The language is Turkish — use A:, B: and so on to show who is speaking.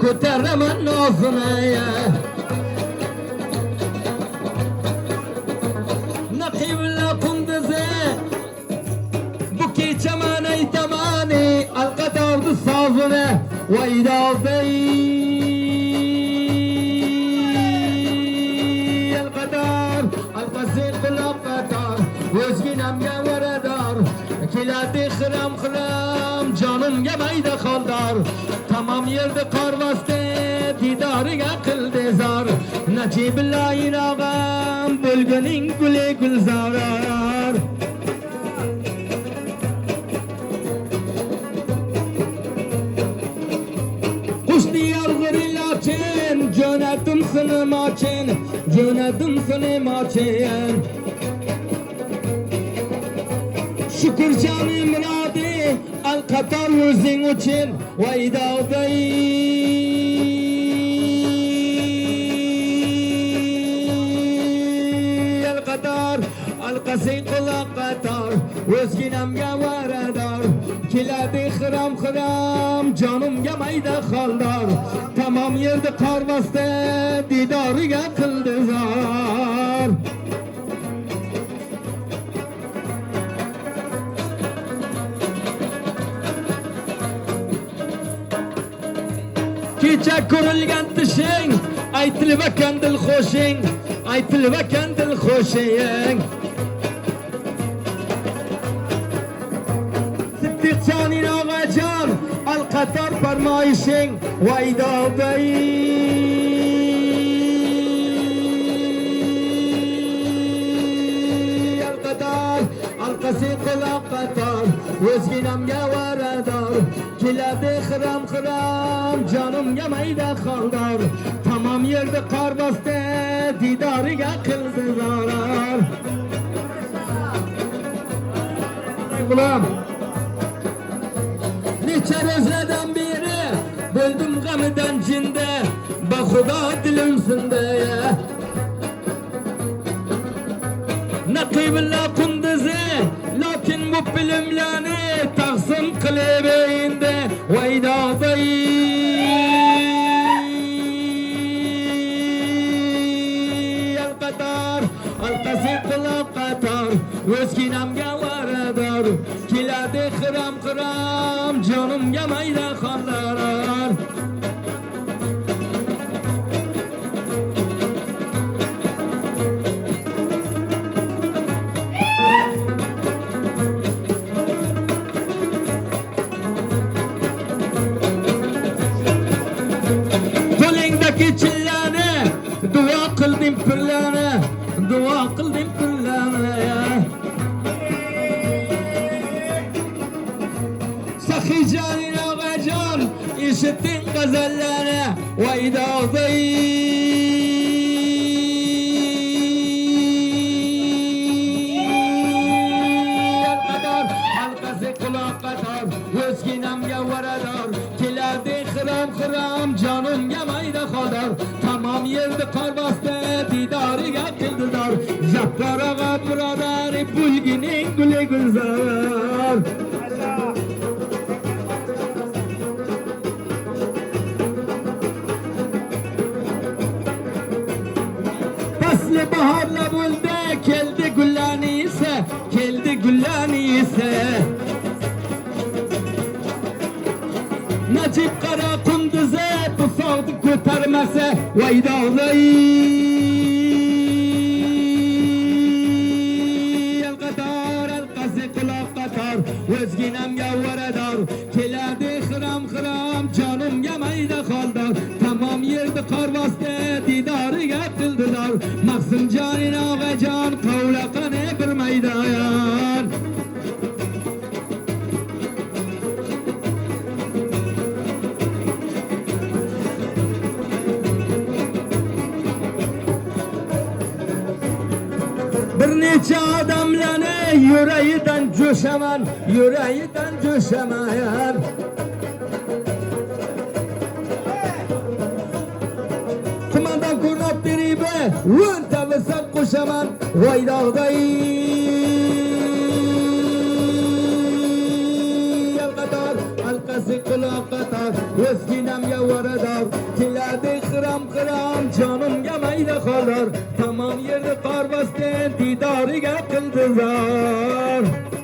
A: Ko'taraman nozini ya. Naqibla kunduzi bu kecha men aytaman alqatordi sozini vaydoday alqator alqasi quloqator o'zginamga varador keladi xiram jonimga mayda qoldor tamom yerda qorvasdi didoriga qildi zor Najibullo inog'am bo'lganing guli gulzorar qushni yolg'ir ilochin jo'nadim sinimochin Şükür canım muradi alqator o'zing uchun vaydoday alqator alqasi quloq qator o'zginamga varador keladi xiram jonimga mayda qoldor tamom yerda qorvasdi didoriga qildi zor kecha ko'rilgan tishing aytilib ekan dil xo'shing Siddiqjon inog'ajon alqator farmoyishing vaydoday alqator alqasi quloq qator o'zginamga varador keladi xiram jonimga mayda qoldor tamom yerda qor bosdi didoriga qildi zarar G'ulom necha ro'zlardan beri bo'ldim g'amidan jinda baxudo dilim sindi Naqibullo kunduzi lakin bu bilimlarni taqsim qilib endi vaydoday alqator alqasi quloq qator o'zginamga varador keladi xiram jonimga mayda qoldor Chillani duo qildim pirlarni Saxijon inog'ajon eshitding g'azallarni vaydoday alqator halqasi quloq qator o'zginamga varador keladi xiram jonimga mayda qoldor tamom yerda qor bosdi didoriga qildidor Jabbor og'a birodar bulgining guli gulzor Fasli bahorla bo'ldi keldi gullarni esa Najib qara kunduzi bu sog'ni ko'tarmasa vaydoday alqator alqasi quloq qator o'zginamga varador keladi xiram jonimga mayda qoldor tamom yerda qor bosdi didoriga qildidor Maqsumjon inog'ajon qovlaqani bir maydon bir necha odamlarni yuragidan jo'shaman Kumandan ko'rnab beribe o'nta misal qo'shaman voydoqday alqator alqasi quloq qator Özginamga varador keladi qiram qiram jonimga mayda qolar tamom yerda qor bosgan didoriga qildizor